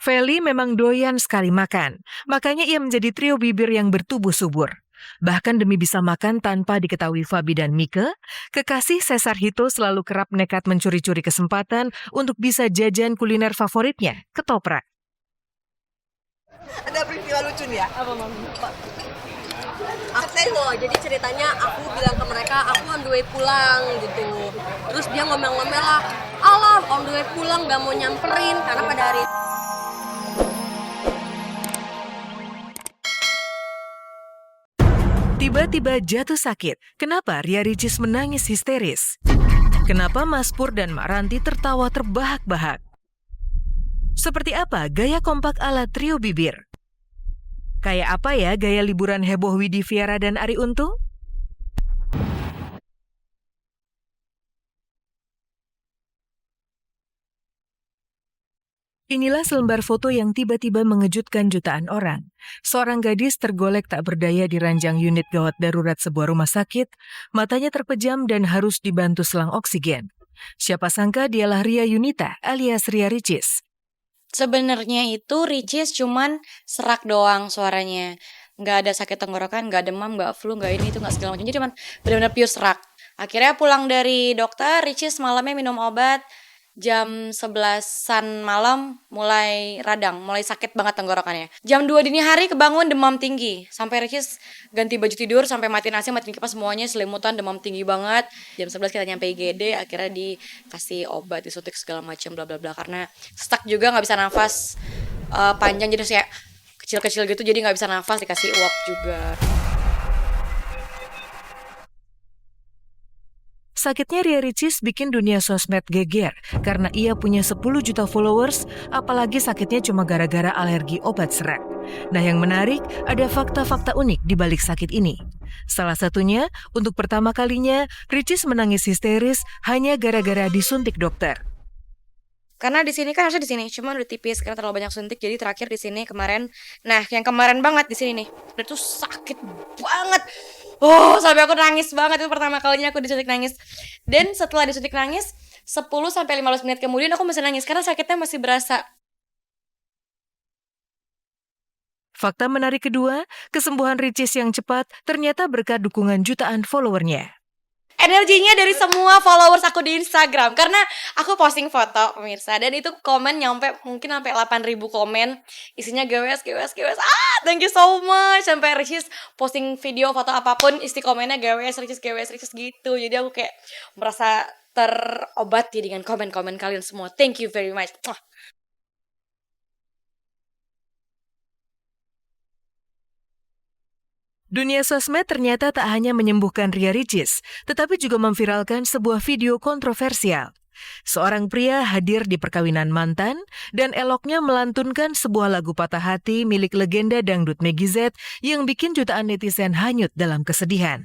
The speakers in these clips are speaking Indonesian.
Feli memang doyan sekali makan, makanya ia menjadi trio bibir yang bertubuh subur. Bahkan demi bisa makan tanpa diketahui Fabi dan Mike, kekasih Cesar Hito selalu kerap nekat mencuri-curi kesempatan untuk bisa jajan kuliner favoritnya, ketoprak. Ada peristiwa lucu nih ya. Apa Mam? Aksen loh, jadi ceritanya aku bilang ke mereka aku on the way pulang gitu. Terus dia ngomel-ngomel lah, alah on the way pulang gak mau nyamperin karena pada hari Tiba-tiba jatuh sakit. Kenapa Ria Ricis menangis histeris? Kenapa Mas Pur dan Mak Ranti tertawa terbahak-bahak? Seperti apa gaya kompak ala trio bibir? Kayak apa ya gaya liburan heboh Widi Viara dan Arie Untung? Inilah selembar foto yang tiba-tiba mengejutkan jutaan orang. Seorang gadis tergolek tak berdaya di ranjang unit gawat darurat sebuah rumah sakit, matanya terpejam dan harus dibantu selang oksigen. Siapa sangka dialah Ria Yunita alias Ria Ricis. Sebenarnya itu Ricis cuman serak doang suaranya. Nggak ada sakit tenggorokan, nggak demam, nggak flu, nggak ini itu nggak segala macam. Jadi cuman benar-benar pure serak. Akhirnya pulang dari dokter, Ricis malamnya minum obat. Jam 11-an malam mulai radang, mulai sakit banget tenggorokannya. Jam 2 dini hari kebangun demam tinggi. Sampai Ricis ganti baju tidur, sampai matiin AC, matiin kipas semuanya, selimutan, demam tinggi banget. Jam 11 kita nyampe IGD, akhirnya dikasih obat, disuntik segala macam bla bla bla. Karena stuck juga, nggak bisa nafas panjang, jadi kayak kecil-kecil gitu, jadi nggak bisa nafas, dikasih uap juga. Sakitnya Ria Ricis bikin dunia sosmed geger karena ia punya 10 juta followers, apalagi sakitnya cuma gara-gara alergi obat serak. Nah yang menarik, ada fakta-fakta unik di balik sakit ini. Salah satunya, untuk pertama kalinya, Ricis menangis histeris hanya gara-gara disuntik dokter. Karena di sini kan harusnya di sini, cuma udah tipis karena terlalu banyak suntik, jadi terakhir di sini kemarin. Nah, yang kemarin banget di sini nih, itu sakit banget. Oh, sampai aku nangis banget, itu pertama kalinya aku disuntik nangis. Dan setelah disuntik nangis, 10 sampai 15 menit kemudian aku masih nangis karena sakitnya masih berasa. Fakta menarik kedua, kesembuhan Ricis yang cepat ternyata berkat dukungan jutaan followernya. Energinya dari semua followers aku di Instagram, karena aku posting foto pemirsa, dan itu komen nyampe mungkin sampai 8.000 komen, isinya gewes, thank you so much. Sampai Ricis posting video foto apapun, isi komennya gewes Ricis gitu. Jadi aku kayak merasa terobati dengan komen-komen kalian semua. Thank you very much. Dunia sosmed ternyata tak hanya menyembuhkan Ria Ricis, tetapi juga memviralkan sebuah video kontroversial. Seorang pria hadir di perkawinan mantan dan eloknya melantunkan sebuah lagu patah hati milik legenda dangdut Meggy Z yang bikin jutaan netizen hanyut dalam kesedihan.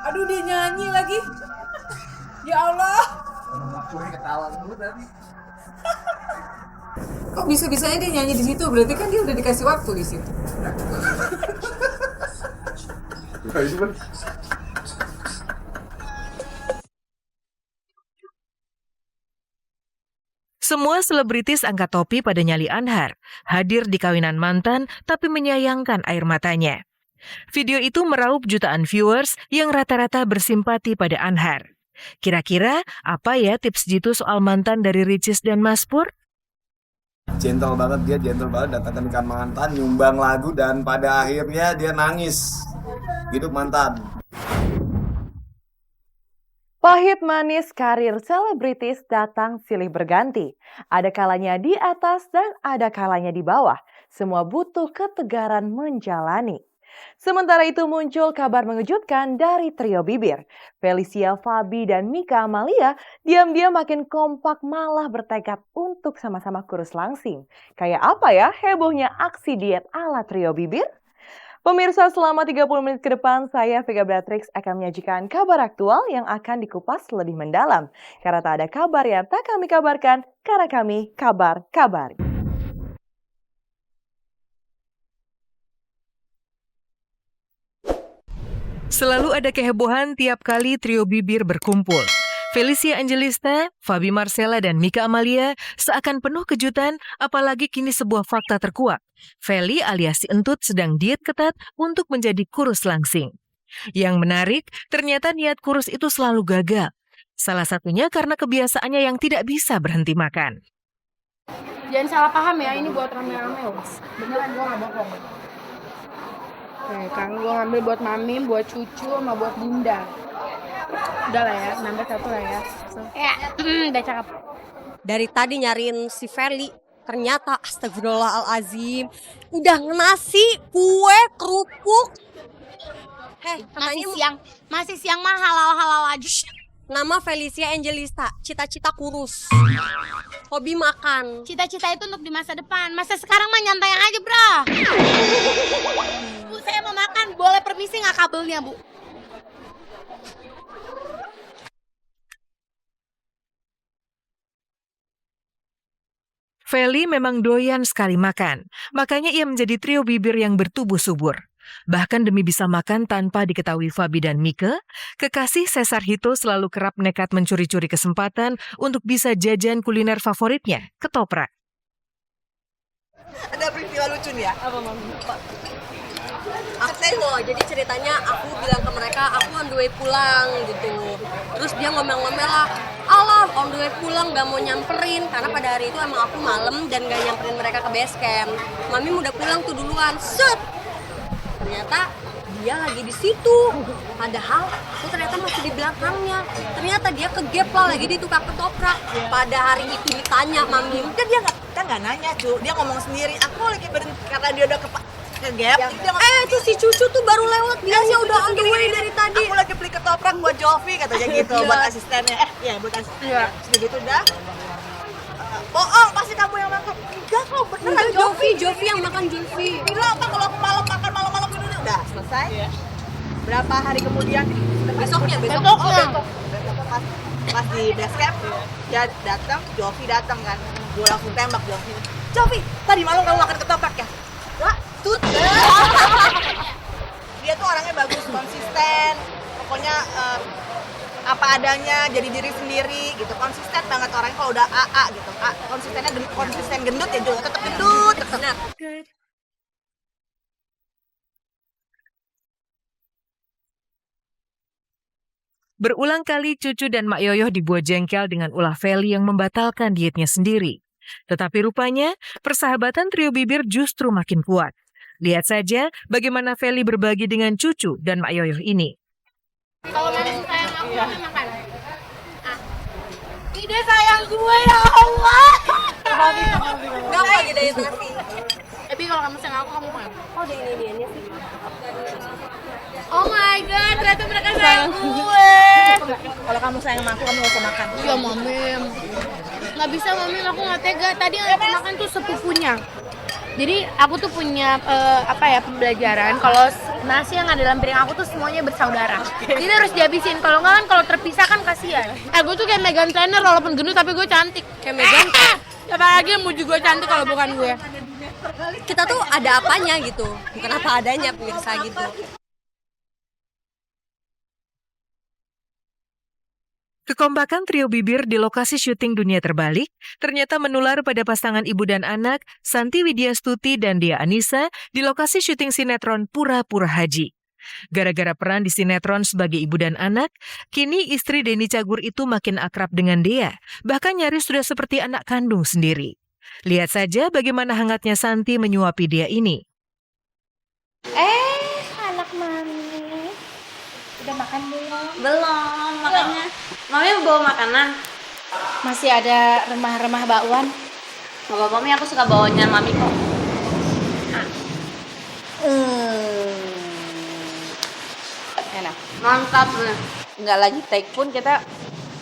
Aduh dia nyanyi lagi. Ya Allah. Kok bisa-bisanya dia nyanyi di situ? Berarti kan dia udah dikasih waktu di situ. Semua selebritis angkat topi pada Nyali Anhar, hadir di kawinan mantan tapi menyayangkan air matanya. Video itu meraup jutaan viewers yang rata-rata bersimpati pada Anhar. Kira-kira apa ya tips jitu soal mantan dari Ricis dan Mas Pur? Gentle banget, datangkan mantan, nyumbang lagu, dan pada akhirnya dia nangis. Hidup mantan. Pahit manis karir selebritis datang silih berganti. Ada kalanya di atas dan ada kalanya di bawah. Semua butuh ketegaran menjalani. Sementara itu muncul kabar mengejutkan dari trio bibir. Felicia, Fabi, dan Mika Amalia diam-diam makin kompak malah bertekad untuk sama-sama kurus langsing. Kayak apa ya hebohnya aksi diet ala trio bibir? Pemirsa, selama 30 menit ke depan, saya Vega Beatrix akan menyajikan kabar aktual yang akan dikupas lebih mendalam. Karena tak ada kabar yang tak kami kabarkan, karena kami kabar-kabari. Selalu ada kehebohan tiap kali trio bibir berkumpul. Felicia Angelista, Fabi Marcella, dan Mika Amalia seakan penuh kejutan, apalagi kini sebuah fakta terkuak. Feli alias si Entut sedang diet ketat untuk menjadi kurus langsing. Yang menarik, ternyata niat kurus itu selalu gagal. Salah satunya karena kebiasaannya yang tidak bisa berhenti makan. Jangan salah paham ya, ini buat rame-rame loh. Beneran gue gak bohong. Nih kan gue ngambil buat Mami, buat cucu, sama buat Bunda. Udah lah ya, nambah satu lah ya. Ya, udah cakep. Dari tadi nyariin si Feli, ternyata astagfirullahalazim, udah nasi, kue, kerupuk. Masih siang mah halal-halal aja. Nama Felicia Angelista, cita-cita kurus. Hobi makan. Cita-cita itu untuk di masa depan. Masa sekarang mah nyantai aja, bro. Bu, saya mau makan. Boleh permisi nggak kabelnya, Bu? Feli memang doyan sekali makan, makanya ia menjadi trio bibir yang bertubuh subur. Bahkan demi bisa makan tanpa diketahui Fabi dan Mika, kekasih Cesar Hito selalu kerap nekat mencuri-curi kesempatan untuk bisa jajan kuliner favoritnya, ketoprak. Ada peristiwa lucu nih ya? Apa Mami? Aku loh, jadi ceritanya aku bilang ke mereka aku on the way pulang gitu. Terus dia ngomel-ngomel lah, alah on the way pulang gak mau nyamperin. Karena pada hari itu emang aku malam dan gak nyamperin mereka ke base camp. Mami udah pulang tuh duluan, set. Ternyata dia lagi di situ. Padahal aku ternyata masih di belakangnya. Ternyata dia ke gap lah lagi di tukang ketoprak. Pada hari itu ditanya Mami. Kan dia nggak nanya, cu. Dia ngomong sendiri. Aku lagi berhenti karena dia udah ke gap. Itu si cucu tuh baru lewat. Bilangnya udah on the way dari tadi. Aku lagi beli ketoprak buat Jovi katanya gitu, buat asistennya. Buat asistennya. Sudah gitu udah. Bohong, pasti kamu yang makan. Enggak kok, beneran Jovi yang makan Jovi. Gila apa kalau aku makan malam-malam ini udah selesai. Berapa hari kemudian? Besoknya. Pas di base camp, dia datang, Jovi datang kan. Gue langsung tembak Jovi, tadi malam kamu makan ketoprak ya? Wah, tut. Dia tuh orangnya bagus, konsisten. Pokoknya apa adanya, jadi diri sendiri gitu. Konsisten banget orangnya kalau udah AA gitu. Konsisten gendut ya juga, tetap gendut. Benar. Berulang kali Cucu dan Mak Yoyoh dibuat jengkel dengan ulah Feli yang membatalkan dietnya sendiri. Tetapi rupanya, persahabatan trio bibir justru makin kuat. Lihat saja bagaimana Feli berbagi dengan Cucu dan Mak Yoyoh ini. Kalau Mami sayang aku, Mami makan. Ide sayang gue ya Allah. Gak lagi dari nasi. Tapi kalau kamu sayang aku, kamu makan. Oh udah ini sih. Oh my god, ternyata mereka sayang gue. Kalau kamu sayang sama aku, kamu gak usah makan. Iya Mami. Nggak bisa Mami, aku nggak tega. Tadi yang aku makan tuh sepupunya. Jadi aku tuh punya pembelajaran kalau nasi yang ada dalam piring aku tuh semuanya bersaudara. Jadi harus dihabisin. Kalau nggak kan kalau terpisah kan kasihan. Gue tuh kayak Meghan Trainor walaupun gendut tapi gue cantik. Kayak Meghan. Siapa lagi yang muji gue cantik kalau bukan gue? Kita tuh ada apanya gitu. Bukan apa adanya pemirsa gitu. Kekompakan trio bibir di lokasi syuting Dunia Terbalik ternyata menular pada pasangan ibu dan anak Santi Widyastuti dan Dea Anissa di lokasi syuting sinetron Pura-Pura Haji. Gara-gara peran di sinetron sebagai ibu dan anak, kini istri Denny Cagur itu makin akrab dengan Dea, bahkan nyaris sudah seperti anak kandung sendiri. Lihat saja bagaimana hangatnya Santi menyuapi Dea ini. Anak Mami. Udah makan belum? Belum, makanya. Mami mau bawa makanan? Masih ada remah-remah bakwan. Gak apa-apa, Mami, aku suka bawanya Mami kok. Mantap nih. Nggak lagi take pun kita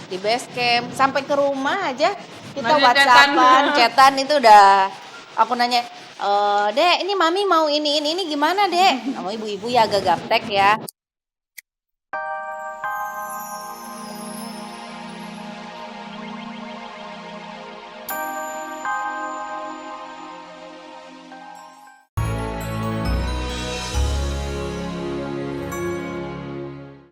di base camp, sampai ke rumah aja kita Masih WhatsAppan, chatan itu udah aku nanya, Dek, ini mami mau ini gimana, Dek? Sama ibu-ibu ya agak gaptek ya.